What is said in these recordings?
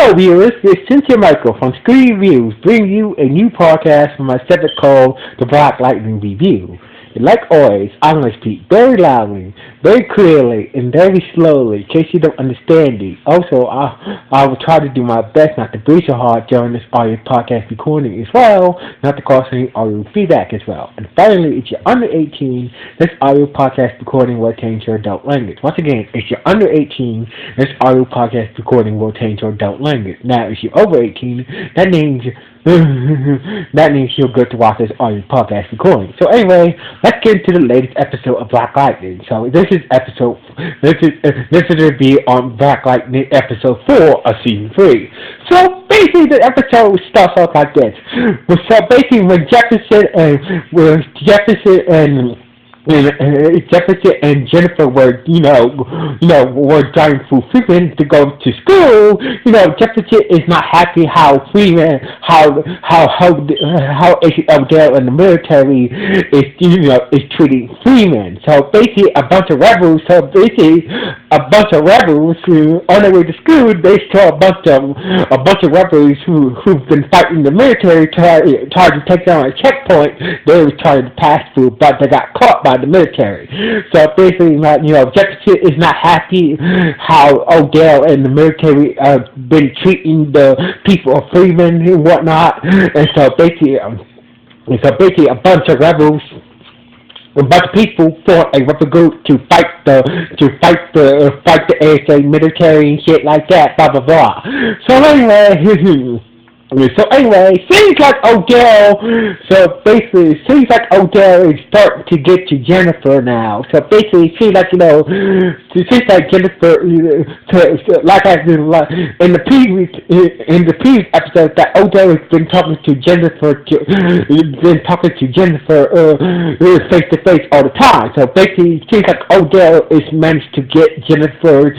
Hello viewers, it's Cynthia Michael from Screen Reviews, bringing you a new podcast from my segment called The Black Lightning Review. And like always, I'm going to speak very loudly, very clearly, and very slowly in case you don't understand me. Also, I will try to do my best not to breathe so hard during this audio podcast recording as well, not to cause any audio feedback as well. And finally, if you're under 18, this audio podcast recording will change your adult language. Once again, if you're under 18, this audio podcast recording will change your adult language. Now, if you're over 18, that means you're good to watch this audio podcast recording. So anyway, let's get into the latest episode of Black Lightning. So this is a review on Black Lightning episode 4 of season 3. So basically the episode starts off like this. So basically when Jefferson and Jennifer were, were trying for Freeman to go to school. Jefferson is not happy how Freeman, how Agent Odell in the military is treating Freeman. So basically, a bunch of rebels. On their way to school, they saw a bunch of rebels who've been fighting the military, tried to take down a checkpoint. They were trying to pass through, but they got caught by the military. So basically, Jefferson is not happy how Odell and the military have been treating the people of Freeman and whatnot. And so basically, a bunch of rebels. A bunch of people formed a rebel group to fight the ASA military and shit like that. Blah blah blah. So anyway, seems like Odell is starting to get to Jennifer now. So basically, it seems like Jennifer, in the previous episode, that Odell has been talking to Jennifer, face to face all the time. So basically, it seems like Odell is managed to get Jennifer,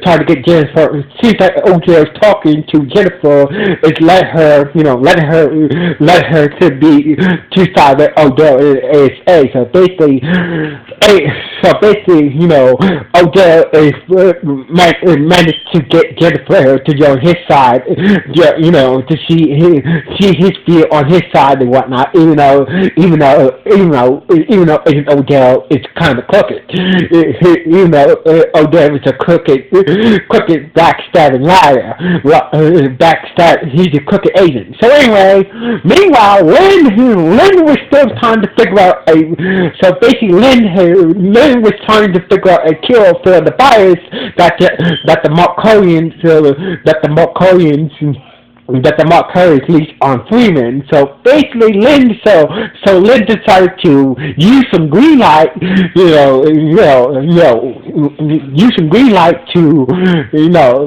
trying to get Jennifer. It seems like Odell is talking to Jennifer, is let her to be to side with Odell is A. So basically, Odell is managed to get Jennifer to join his side, to see his view on his side and whatnot. Even though Agent Odell is kind of crooked, Odell is a crooked backstabbing liar. He's a crooked agent. So anyway, meanwhile, Lynn was still trying to figure out Lynn was trying to figure out a cure for the virus that the Mark Curry leaked on Freeman. So basically, Lynn decided to use some green light, to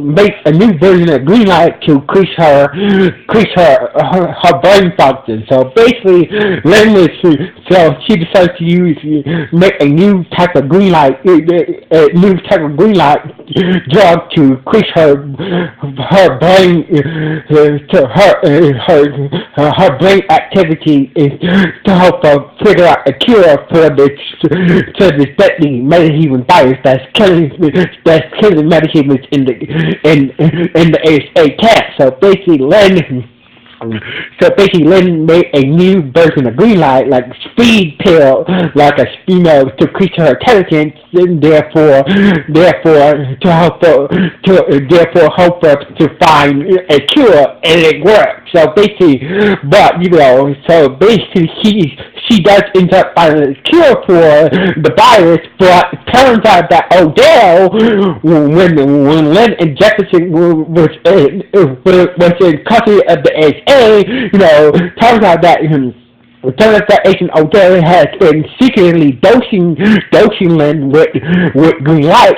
make a new version of green light to increase her brain function. So basically, she decided to make a new type of green light, drug to increase her brain. To her brain activity is to help her figure out a cure for this deadly metahuman virus that's killing metahumans in the ASA camp. So basically, Lynn made a new version of green light, like speed pill, to increase her intelligence, and therefore to help her to find a cure, and it worked. So basically, she does end up finding a cure for the virus, but it turns out that Odell, when Lynn and Jefferson was in custody of the ASA, turns out that Agent Odell has been secretly dosing Lynn with green light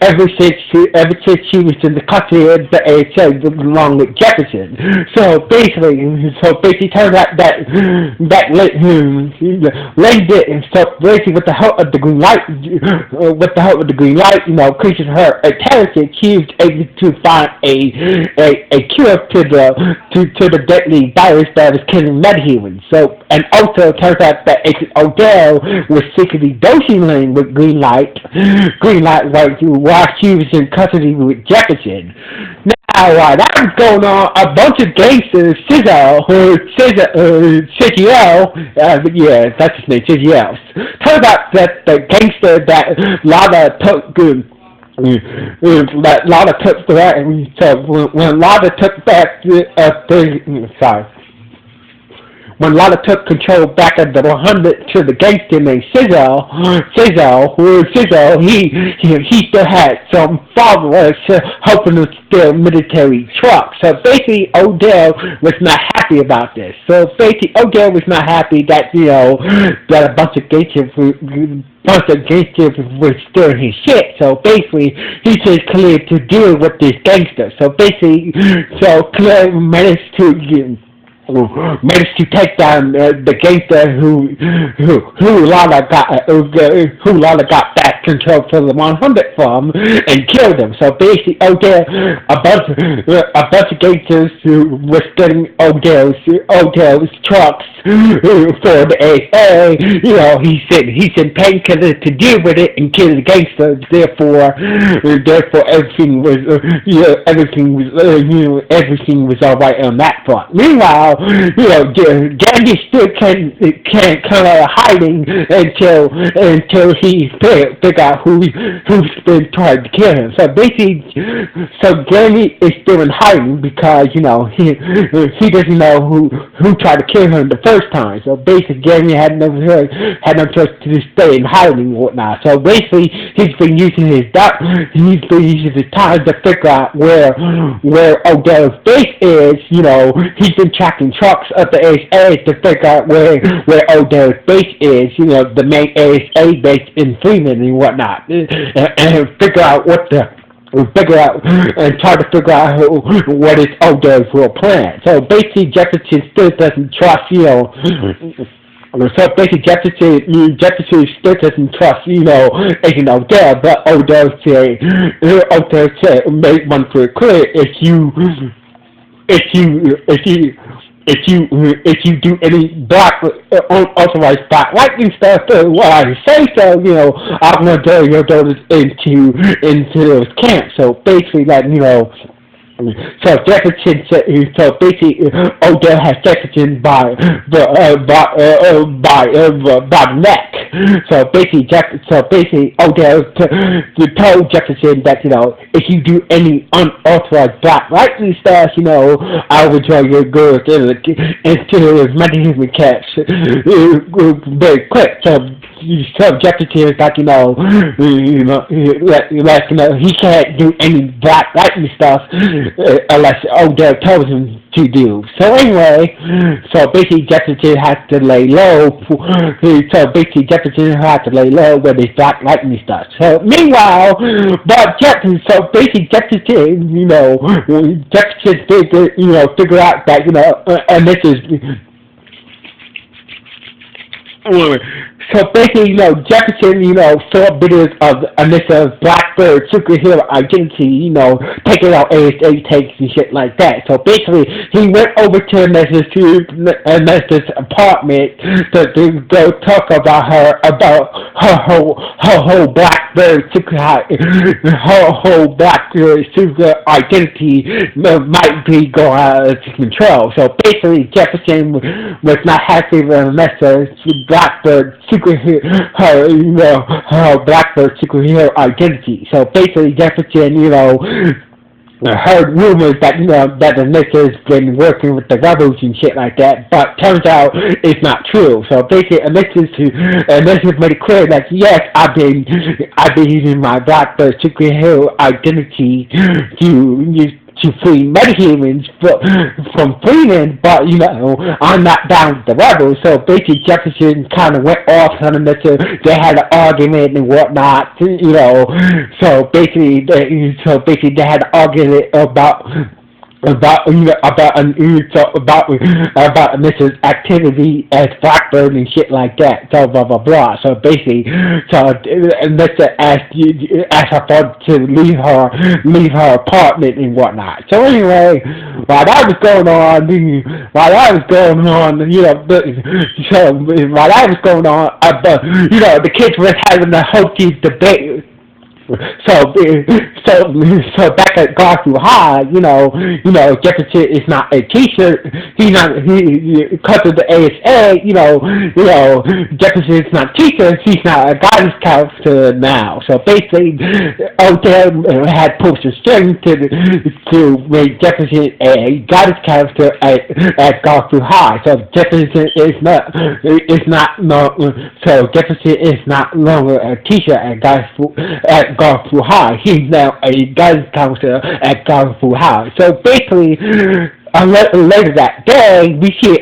ever since she was in the custody of the ASA along with Jefferson. So basically, turns out that Lynn did, and so basically with the help of the green light, increasing her intelligence, she was able to find a cure to the deadly virus that was killing metahumans. So and also turns out that Agent Odell was secretly dosing Lane with green light while she was in custody with Jefferson. Now, while that was going on, a bunch of gangsters, yeah, that's his name, Sizzle. Turns out that the gangster that Lana took Lana took that, so when Lana took that when Lana took control back of the 100 to the gangster named Sizzle, he still had some followers helping him steal military trucks. So basically, Odell was not happy about this. So basically, Odell was not happy that, that a bunch of gangsters was stealing his shit. So basically, he said Khalid to deal with this gangster. So basically, Khalid managed to take down the gangster who Lana got back control for the 100 from and killed him. So basically, Odell, a bunch of gangsters who were stealing Odell's trucks for the AA. He sent painkillers to deal with it and kill the gangsters. Therefore everything was all right on that front. Meanwhile, Dandy still can't come out of hiding until he figure out who's been trying to kill him. So basically, Dandy is still in hiding because he doesn't know who tried to kill him the first time. So basically, Dandy had no choice to stay in hiding and whatnot. So basically, he's been using his time to figure out where Odell's base is. He's been tracking trucks up the ASA to figure out where Odell's base is, the main ASA base in Freeman and whatnot, and figure out and try to figure out what is Odell's real plan. So basically, Jefferson still doesn't trust, So basically, Jefferson still doesn't trust, Agent Odell, but Odell said, make one for clear, if you do any unauthorized black lightning stuff, well, I say so, I'm gonna throw your daughters into those camps. So basically, so basically, Odell has Jefferson by the neck. So basically, Odell told Jefferson that if you do any unauthorized black lightning stuff, I will draw your girls into metahuman camps very quick. So Jefferson is he can't do any black lightning stuff unless Odell tells him to do. So anyway, basically Jefferson has to lay low. Jefferson has to lay low with his black lightning stuff. So meanwhile, Jefferson figure out that and this is. So basically, Jefferson, saw videos of Anissa Blackbird superhero identity, taking out ASA takes and shit like that. So basically, he went over to Anissa's apartment to go talk about her whole Blackbird super identity might be going out of control. So basically, Jefferson was not happy with Anissa's Blackbird her Blackbird superhero identity. So basically, Jefferson, heard rumors that that Anissa's been working with the rebels and shit like that, but turns out it's not true. So basically, Anissa's made it clear that yes, I've been using my Blackbird superhero identity to free metahumans from Freeman, but I'm not down with the rebels. So basically, Jefferson kind of went off on Anissa. They had an argument and whatnot, So basically, they had an argument about about about Mrs. Activity as Blackbird and shit like that. So blah blah blah. So basically, Mr. asked her father to leave her apartment and whatnot. So anyway, while that was going on, while that was going on, the kids were having a healthy debate. So, back at Garfield High, Jefferson is not a teacher. He's not because of the ASA. Jefferson is not a teacher. He's not a guidance counselor now. So basically, Odell had pulled the string to make Jefferson a guidance counselor at Garfield High. So Jefferson is not Jefferson is not longer a teacher at Garfield High. He's now a guidance counselor at Garfield High. So basically, later that day, we see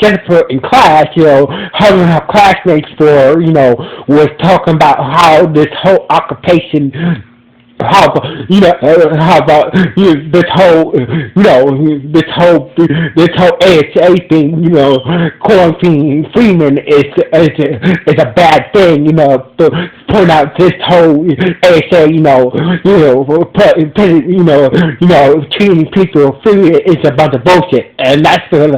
Jennifer in class. Her and her classmates was talking about how this whole occupation. How about this whole ASA thing, quarantine Freeman is a bad thing, to point out this whole ASA, treating people free is a bunch of bullshit, and that's when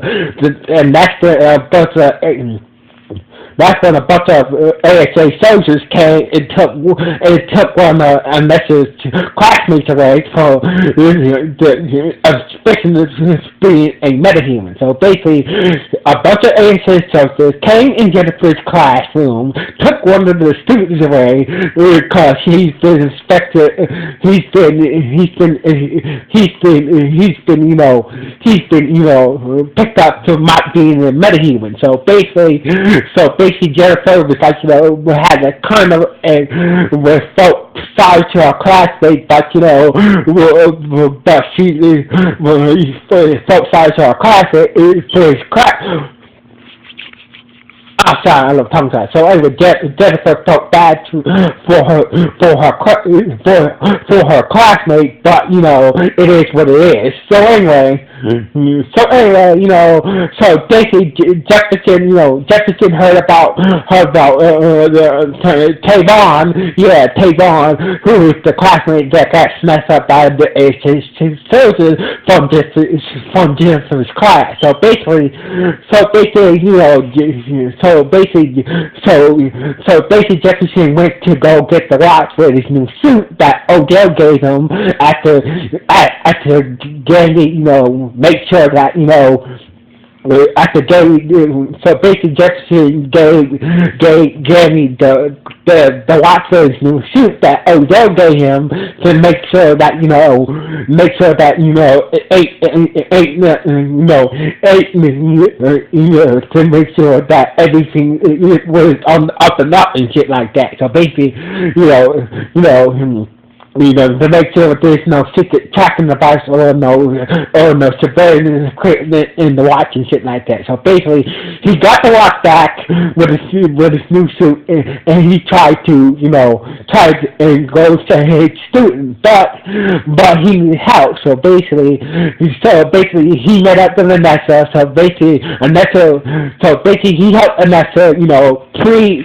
a bunch of ASA soldiers came and took one of Nessa's classmates away for suspicion of being a metahuman. So basically, a bunch of ASA soldiers came in Jennifer's classroom, took one of the students away because he's been suspected. He's been picked up for not being a metahuman. So basically Jennifer was had a kind of felt sorry to her classmates, but she felt sorry to her classmates for his class. I'm sorry, I love tongue tie. So anyway, Jennifer felt bad for her classmate, but it is what it is. So anyway, so basically Jefferson heard about Tavon, who is the classmate that got snatched up by his soldiers from Jennifer's class. So basically, Jefferson went to go get the watch for his new suit that Odell gave him after Gandhi, make sure that after so basically Jefferson gave me the watch for his new suit that Odell gave him to make sure that to make sure that everything was on the up and up and shit like that. So basically, to make sure that there's no secret tracking device or no surveillance equipment in the watch and shit like that. So basically, he got the watch back with his new suit, and he tried to go to his student, but he needed help. So basically, he met up with Vanessa. So basically, he helped Vanessa, free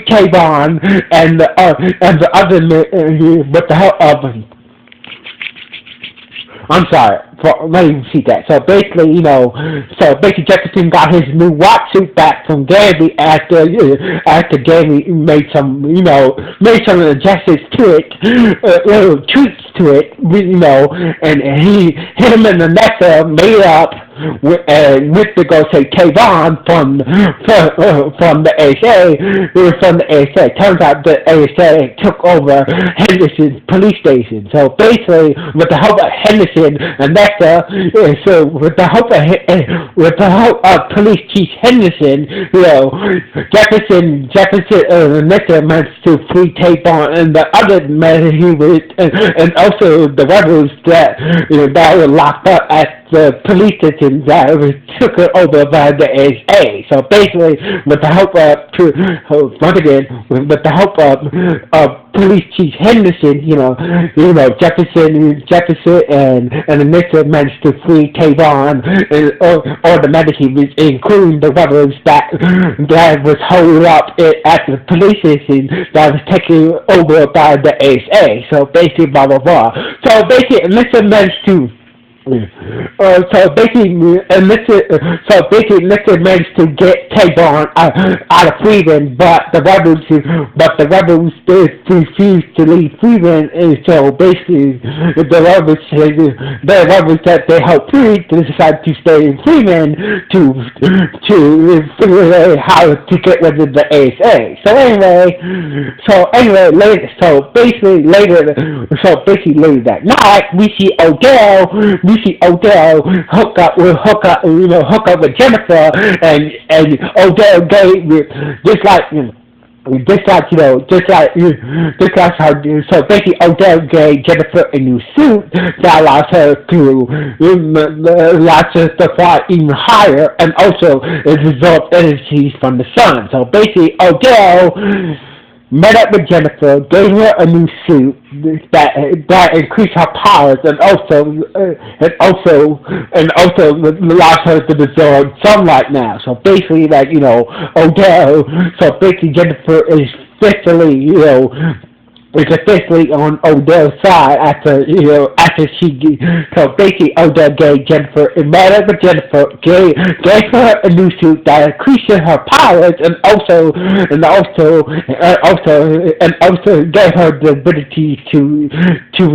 Tavon and the other. With the help of, I'm sorry, let me see that. So basically, Jefferson got his new watch suit back from Gabby after Gabby made some adjustments to it, little tweaks to it, and him and Vanessa made up went to go take Tavon from the ASA. Turns out the ASA took over Henderson's police station. So basically, with the help of Henderson and Nessa, with the help of Police Chief Henderson, Jefferson Nessa managed to free Tavon and the other men and also the rebels that were locked up at the police station that was took over by the ASA. So basically, with the help of Police Chief Henderson, Jefferson and the Nixon managed to free Tavon and all the medicines, including the rebels that was holed up at the police station that was taken over by the ASA. So basically, blah blah blah. So basically, Nixon managed to. So basically, Nixon managed to get Tavon out of Freeman, but the rebels refused to leave Freeman, and so basically, the rebels that they helped free decided to stay in Freeman to figure out how to get rid of the ASA. So basically later that night, we see Odell hook up with Jennifer, and Odell gave just like her. So basically, Odell gave Jennifer a new suit that allows her to fly even higher, and also absorb energies from the sun. So basically, Odell met up with Jennifer, gave her a new suit that increased her powers, and also allows her to absorb sunlight now. So basically, Odell. So basically, Jennifer is officially on Odell's side after she. So basically, Odell gave Jennifer, and met up with Jennifer, gave her a new suit that increases her powers, and also gave her the ability to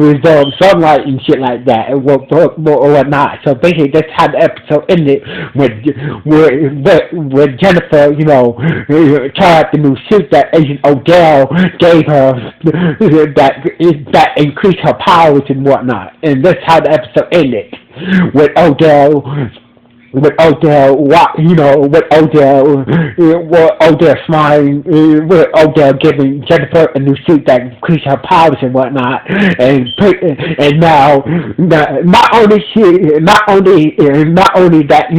absorb sunlight and shit like that, and whatnot. So basically, that's how the episode ended with Jennifer, tried out the new suit that Agent Odell gave her. That increased her powers and whatnot, and that's how the episode ended with Odell smiling, with Odell giving Jennifer a new suit that increased her powers and whatnot, and now not only that,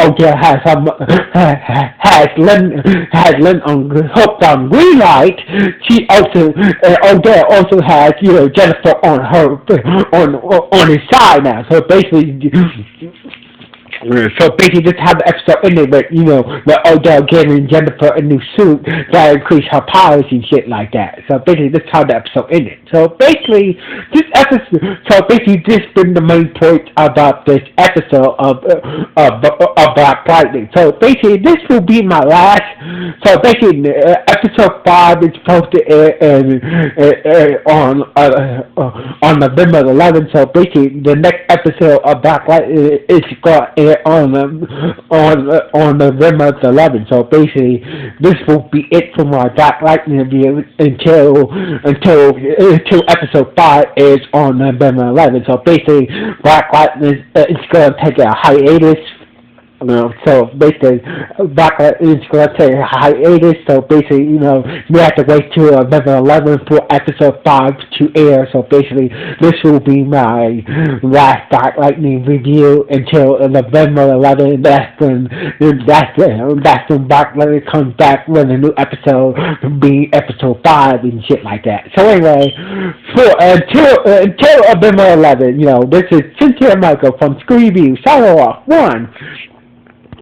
Odell has Lynn hooked on green light. Odell also has Jennifer on his side now. So basically. That's how the episode ended with, with Odell giving Jennifer a new suit that increased her powers and shit like that. So basically, that's how the episode ended. So basically, this been the main point about this episode of Black Lightning. So basically, this will be my last. So basically, episode 5 is supposed to air on November 11th. So basically, the next episode of Black Lightning is going to air on November 11th. So basically, this will be it for my Black Lightning review until episode 5 is on November 11th. So basically, Black Lightning is going to take a hiatus. So basically, Black Lightning is going to take a hiatus. So basically, we have to wait till November 11th for episode 5 to air. So basically, this will be my last Black Lightning review until November 11th. That's when Black Lightning comes back with a new episode, being episode 5 and shit like that. So anyway, until November 11th, this is Cynthia Michael from Screen Review. Sign off. 1.